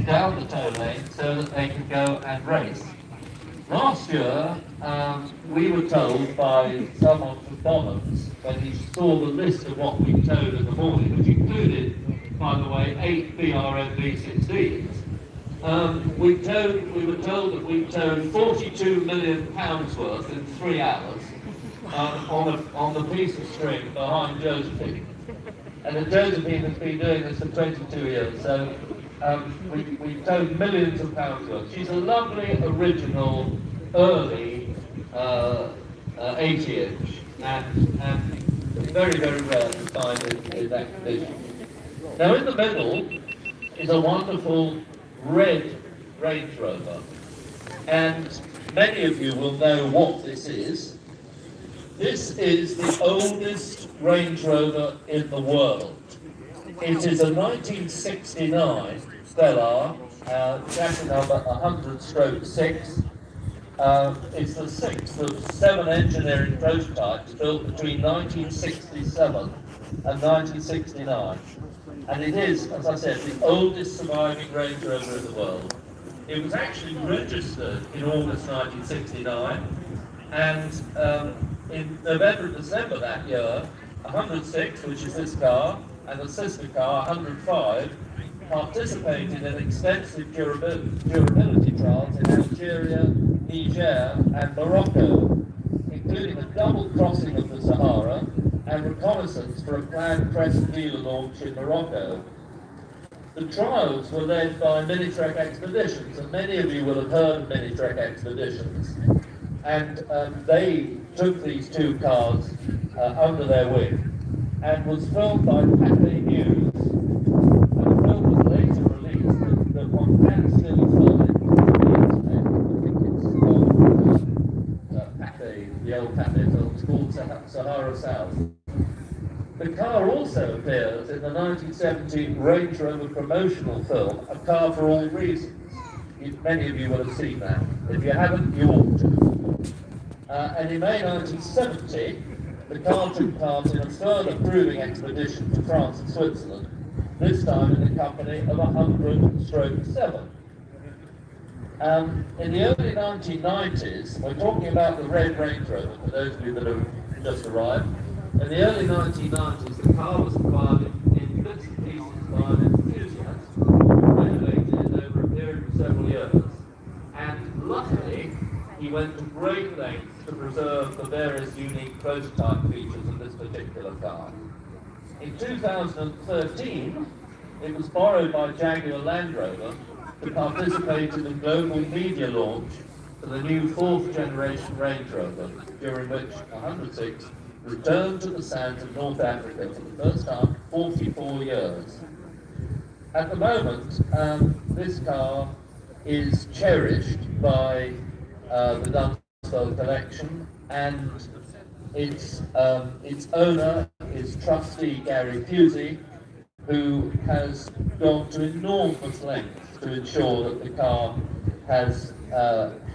down the tow lane so that they can go and race. Last year, we were told by someone from Bonhams, when he saw the list of what we towed in the morning, which included, by the way, 8 BRM V16s, we were told that we towed £42 million worth in 3 hours on the piece of string behind Josephine. And that Josephine has been doing this for 22 years, so we towed millions of pounds worth. She's a lovely, original, early 80-inch, and very, very rare to find in that condition. Now in the middle is a wonderful red Range Rover, and many of you will know what this is. This is the oldest Range Rover in the world. It is a 1969 Stellar, chassis number 100/6. It's the 6th of 7 engineering prototypes built between 1967 and 1969. And it is, as I said, the oldest surviving Range Rover in the world. It was actually registered in August 1969, and in November and December that year, 106, which is this car, and the sister car, 105, participated in extensive durability trials in Algeria, Niger, and Morocco, including a double crossing of the Sahara and reconnaissance for a planned Crescent dealer launch in Morocco. The trials were led by Minitrek Expeditions, and many of you will have heard of Minitrek Expeditions. And they took these 2 cars under their wing, and was filmed by Pathé News. And the film was later released, but one can still film it on the internet. I think it's on Pathé, the old Pathé film. It's called Sahara South. The car also appears in the 1970 Range Rover promotional film, A Car for All Reasons. Many of you will have seen that. If you haven't, you ought to. And in May 1970, the car took part in a further proving expedition to France and Switzerland, this time in the company of 100/7. In the early 1990s, we're talking about the red Range Rover, for those of you that have just arrived. In the early 1990s, the car was acquired in bits and pieces by an enthusiast, renovated over a period of several years, and luckily, he went to great lengths to preserve the various unique prototype features of this particular car. In 2013, it was borrowed by Jaguar Land Rover to participate in the global media launch for the new 4th generation Range Rover, during which 106 returned to the sands of North Africa for the first time in 44 years. At the moment, this car is cherished by the Dunsfold collection, and its owner is trustee Gary Pusey, who has gone to enormous lengths to ensure that the car has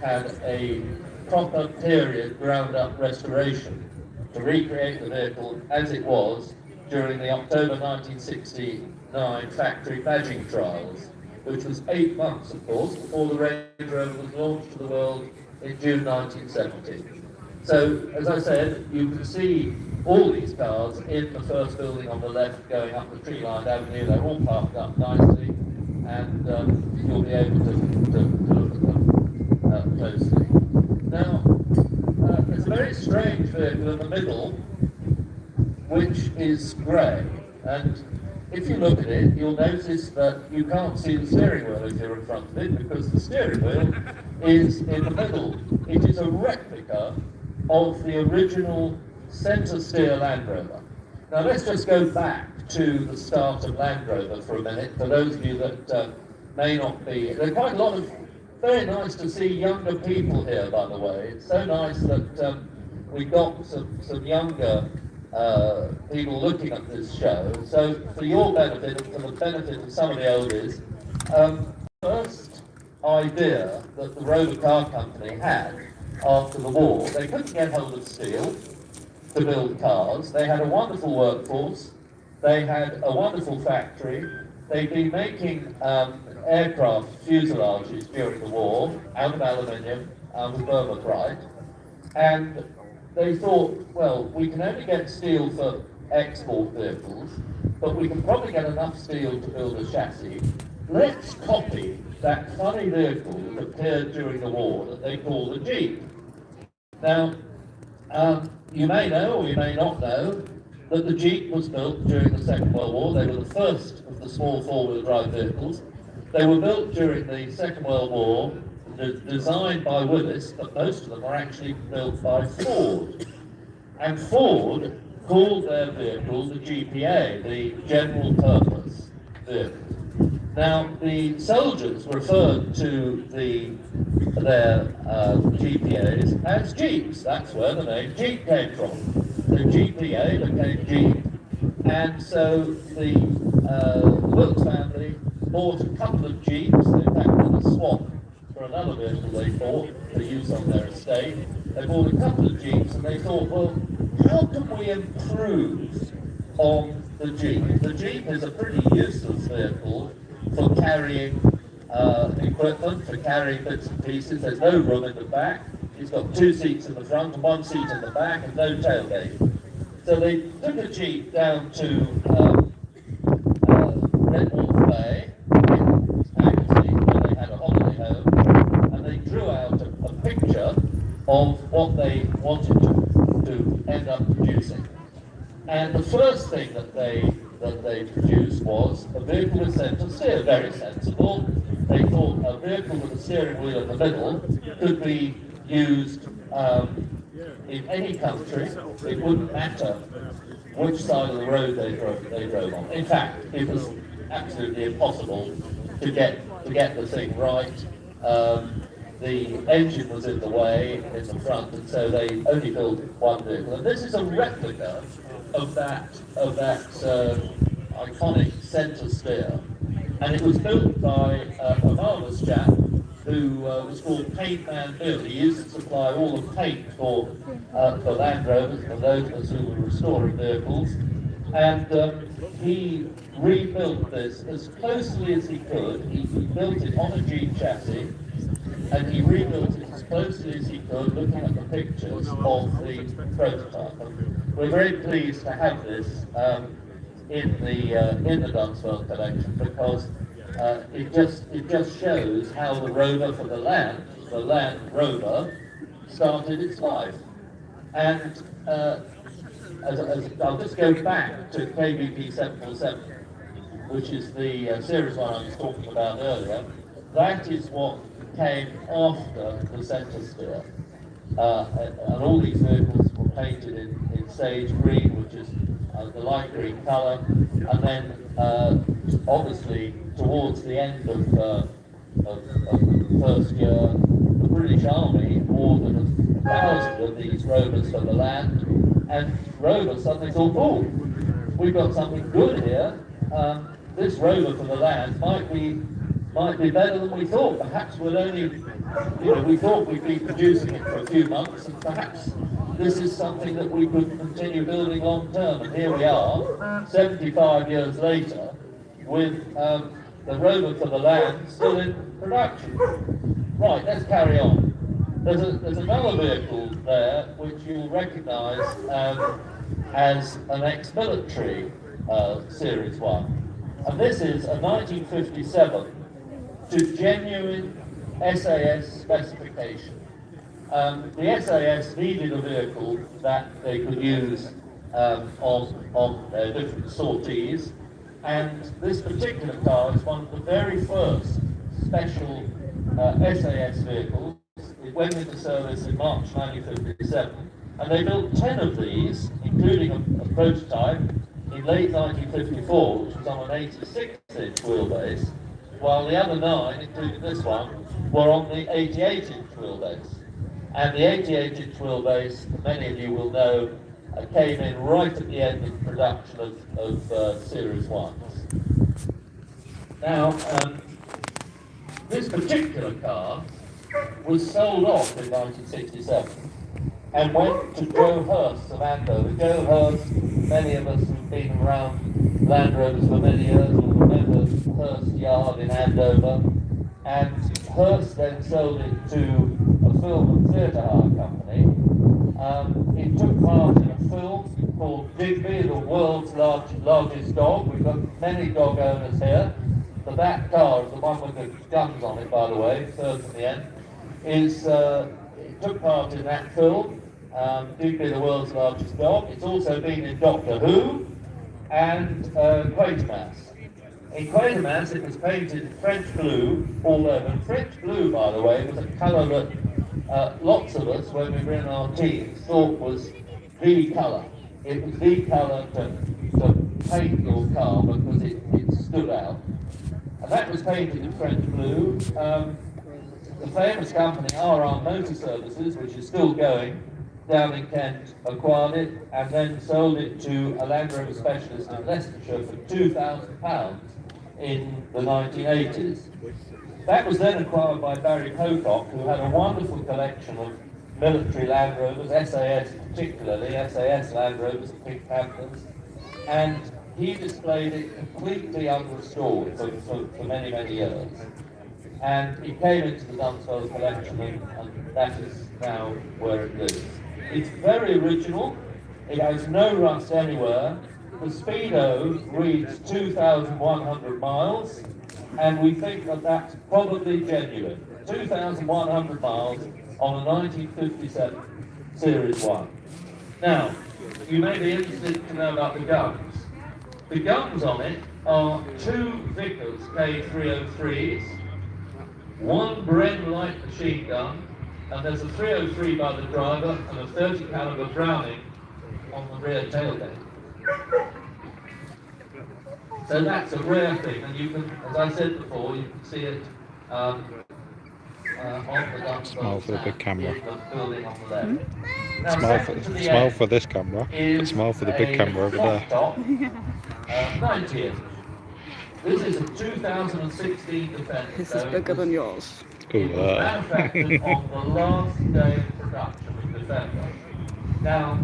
had a proper period ground-up restoration to recreate the vehicle as it was during the October 1969 factory badging trials, which was 8 months, of course, before the Range Rover was launched to the world in June 1970. So, as I said, you can see all these cars in the first building on the left going up the tree-lined avenue. They're all parked up nicely, and you'll be able to look at them closely. Now, there's a very strange vehicle in the middle, which is grey, and if you look at it, you'll notice that you can't see the steering wheel if you're in front of it, because the steering wheel is in the middle. It is a replica of the original centre steer Land Rover. Now let's just go back to the start of Land Rover for a minute, for those of you that may not be. There are quite a lot of, very nice to see younger people here, by the way. It's so nice that we got some younger people looking at this show. So for your benefit and for the benefit of some of the oldies, first idea that the Rover car company had after the war, they couldn't get hold of steel to build cars. They had a wonderful workforce, they had a wonderful factory, they'd been making aircraft fuselages during the war, out of aluminium, out of vermiprite, and they thought, well, we can only get steel for export vehicles, but we can probably get enough steel to build a chassis. Let's copy that funny vehicle that appeared during the war that they call the Jeep. Now, you may know, or you may not know, that the Jeep was built during the Second World War. They were the first of the small four-wheel drive vehicles. They were built during the Second World War, designed by Willis, but most of them were actually built by Ford. And Ford called their vehicle the GPA, the General Purpose Vehicle. Now, the soldiers referred to their GPAs as Jeeps. That's where the name Jeep came from. The GPA became Jeep, and so the Wilkes family bought a couple of Jeeps. In fact, with a swap for another vehicle they bought for use on their estate. They bought a couple of Jeeps, and they thought, well, how can we improve on the Jeep? The Jeep is a pretty useless vehicle for carrying equipment, for carrying bits and pieces. There's no room in the back. It's got 2 seats in the front and 1 seat in the back and no tailgate. So they took a Jeep down to Redwall Bay in Anglesey, where they had a holiday home, and they drew out a picture of what they wanted to end up producing. And the first thing that they produced was a vehicle with centre steer, very sensible. They thought a vehicle with a steering wheel in the middle could be used in any country. It wouldn't matter which side of the road they drove on. In fact, it was absolutely impossible to get the thing right. The engine was in the way in the front, and so they only built one vehicle. And this is a replica of that iconic centre steer, and it was built by a marvellous chap who was called Paint Man Bill. He used to supply all the paint for Land Rovers, for those of us who were restoring vehicles, and he rebuilt this as closely as he could. He built it on a Jeep chassis, and he rebuilt it as closely as he could, looking at the pictures of the prototype. And we're very pleased to have this in the Dunswell collection, because it just shows how the Rover for the Land Rover, started its life. And I'll just go back to KBP 747, which is the series one I was talking about earlier. That is what came after the centre steer. And all these vehicles were painted in sage green, which is the light green colour, and then obviously towards the end of the first year, the British Army ordered 1,000 of these Rovers for the Land, and Rover suddenly thought, oh, we've got something good here. This Rover for the Land might be better than we thought. Perhaps we'll only, we thought we'd be producing it for a few months, and perhaps this is something that we could continue building long term. And here we are, 75 years later, with the Rover for the Land still in production. Right, let's carry on. There's another vehicle there which you'll recognise as an ex-military Series 1. And this is a 1957 to genuine SAS specification. The SAS needed a vehicle that they could use on their different sorties, and this particular car is one of the very first special SAS vehicles. It went into service in March 1957, and they built 10 of these, including a prototype, in late 1954, which was on an 86-inch wheelbase, while the other 9, including this one, were on the 88-inch wheelbase. And the 88-inch wheelbase, many of you will know, came in right at the end of production of Series 1s. Now, this particular car was sold off in 1967 and went to Joe Hurst of Andover. Joe Hurst, many of us who've been around Land Rovers for many years will remember Hurst Yard in Andover, and Hurst then sold it to a film and theatre hire company. It took part in a film called Digby, the world's largest dog. We've got many dog owners here. But that car, the one with the guns on it, by the way, third from the end, it took part in that film, Digby, the world's largest dog. It's also been in Doctor Who and Quatermass. In Quatermass, it was painted French blue all over. French blue, by the way, was a colour that lots of us, when we were in our teens, thought was the colour. It was the colour to paint your car because it stood out. And that was painted in French blue. The famous company, R.R. Motor Services, which is still going, down in Kent, acquired it and then sold it to a Land Rover specialist in Leicestershire for £2,000 in the 1980s. That was then acquired by Barry Pocock, who had a wonderful collection of military Land Rovers, SAS particularly, SAS Land Rovers and Pink Panthers, and he displayed it completely unrestored for many, many years. And it came into the Dunsfold collection, and that is now where it lives. It's very original, it has no rust anywhere. The speedo reads 2,100 miles, and we think that that's probably genuine. 2,100 miles on a 1957 Series 1. Now, you may be interested to know about the guns. The guns on it are two Vickers K303s, one Bren light machine gun, and there's a 303 by the driver and a 30 caliber Browning on the rear tailgate. So that's a rare thing, and you can, as I said before, you can see it on the Dunsfold Smile for the big camera. building on the left. Now, Smile for this camera, but smile for the big camera over there. Top, 90th. This is a 2016 Defender. This is bigger than yours. It was manufactured on the last day of production of Defender. Now,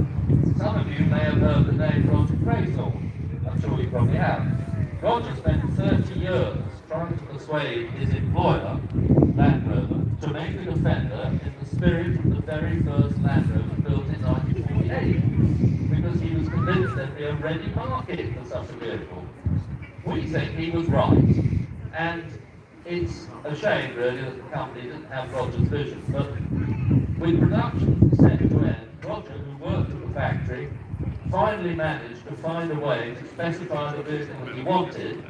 some of you may have heard the name Roger Craythorne. I'm sure you probably have. Roger spent 30 years trying to persuade his employer, Land Rover, to make a Defender in the spirit of the very first Land Rover built in 1948, because he was convinced there'd be a ready market for such a vehicle. We think he was right, and it's a shame really that the company didn't have Roger's vision, but with production set to end, Roger, who worked at the factory, finally managed to find a way to specify the vehicle that he wanted,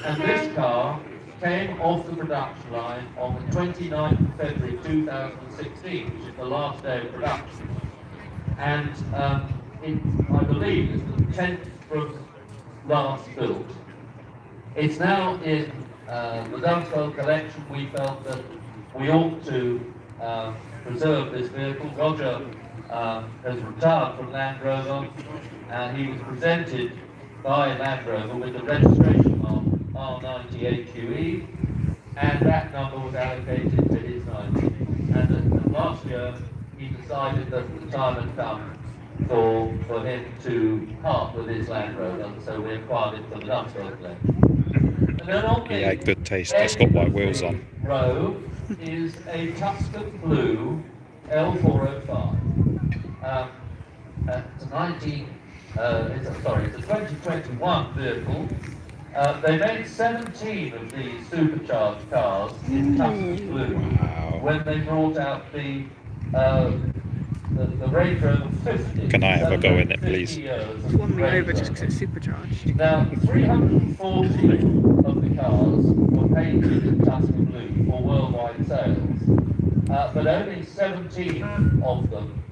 and this car came off the production line on the 29th of February 2016, which is the last day of production. And it, I believe, is the 10th from last built. It's now in the Dunsfold collection. We felt that we ought to preserve this vehicle. Roger has retired from Land Rover, and he was presented by Land Rover with the registration mark R90AQE, and that number was allocated to his 90. And last year he decided that the time had come for him to part with his Land Rover, so we acquired it from the Dunsfold collection. And then on He had good taste, it's got white wheels on. Row is a Tuscan Blue L405. It's a 2021 vehicle. They made 17 of these supercharged cars in Tuscan Blue when they brought out the Range Rover 50. Can I have a go in it, please? Won me over just because it's supercharged. Now, 340 of the cars were painted in Tuscan Blue for worldwide sales, but only 17 of them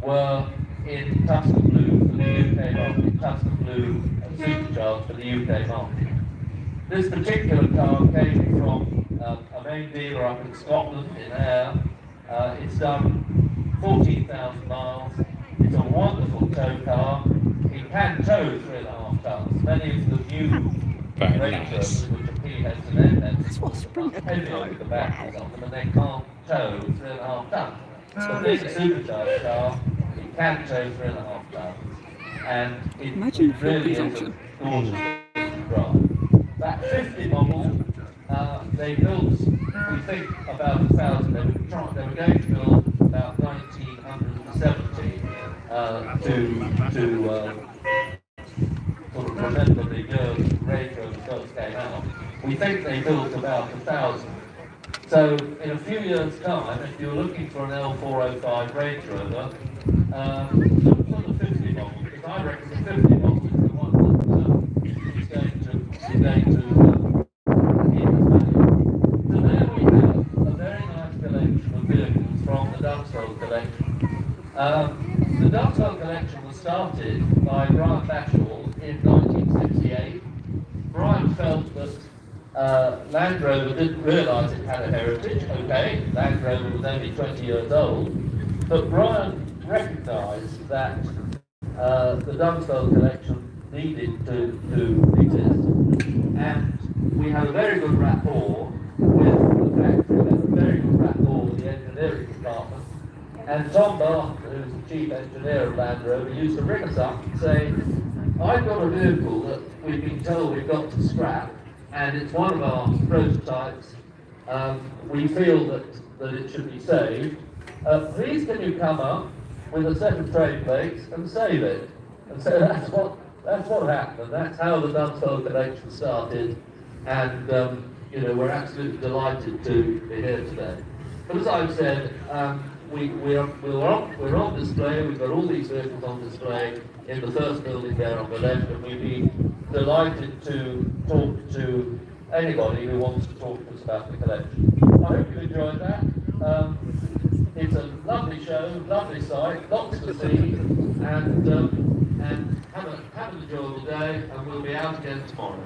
were in Tuscan Blue for the UK market, Tuscan Blue supercharged for the UK market. This particular car came from a main dealer up in Scotland, in Ayr. It's done 14,000 miles. It's a wonderful tow car. It can tow 3.5 tons. Many of the new Range Rovers, which are P-heads and M-heads, are heavier with the batteries on them, and they can't tow 3.5 tons. So being a supercharged car, it can tow 3.5 tons. And it really is a gorgeous drive. That At 50 model, they built, we think, about 1,000. They were going to build about 1,970 to sort of remember the year Range Rover first came out. We think they built about 1,000. So in a few years' time, if you're looking for an L405 Range Rover, look for the 50 model, because I reckon the 50 model is the one that is going to keep us value. So there we have a very nice collection of vehicles from the Dunswell collection. The Dunswell collection was started by Brian Bashall in 1968. Brian felt that Land Rover didn't realise it had a heritage. Okay, Land Rover was only 20 years old, but Brian recognised that the Dunswell collection needed to exist, and we had a very good rapport with the factory, we had a very good rapport with the engineering department, and Tom Barton, who's the chief engineer of Land Rover, used to ring us up and say, I've got a vehicle that we've been told we've got to scrap, and it's one of our prototypes. We feel that it should be saved. Please can you come up with a set of trade plates and save it? And so that's what happened, and that's how the Dunswell collection started. And we're absolutely delighted to be here today. But as I've said, we're on display. We've got all these vehicles on display in the first building there on the left, and we'd be delighted to talk to anybody who wants to talk to us about the collection. I hope you enjoyed that. It's a lovely show, lovely site, lots to see, and have an enjoyable day, and we'll be out again tomorrow.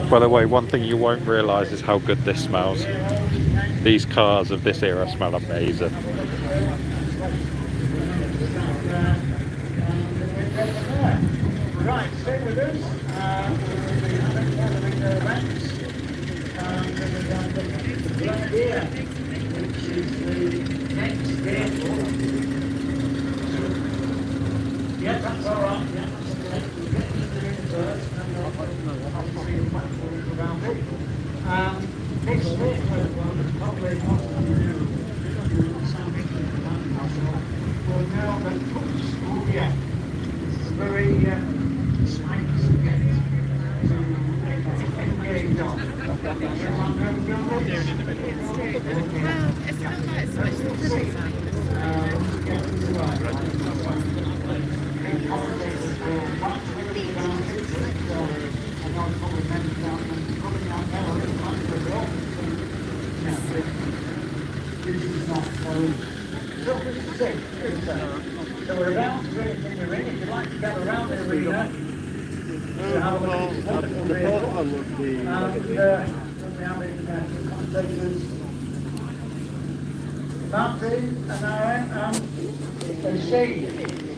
By the way, one thing you won't realise is how good this smells. These cars of this era smell amazing. Right, stay with us. Which is the next vehicle. Yeah, that's all right. Yeah, that's okay. We'll get into it first, and then I'll see the platforms around it. This vehicle probably not will now the cook school yet. It's very nice to get to engage on. So we're about to bring it in the ring. If you'd like to come around the arena, to have a look at this wonderful vehicle, and we have the commentators, Martin and Aaron, and Steve.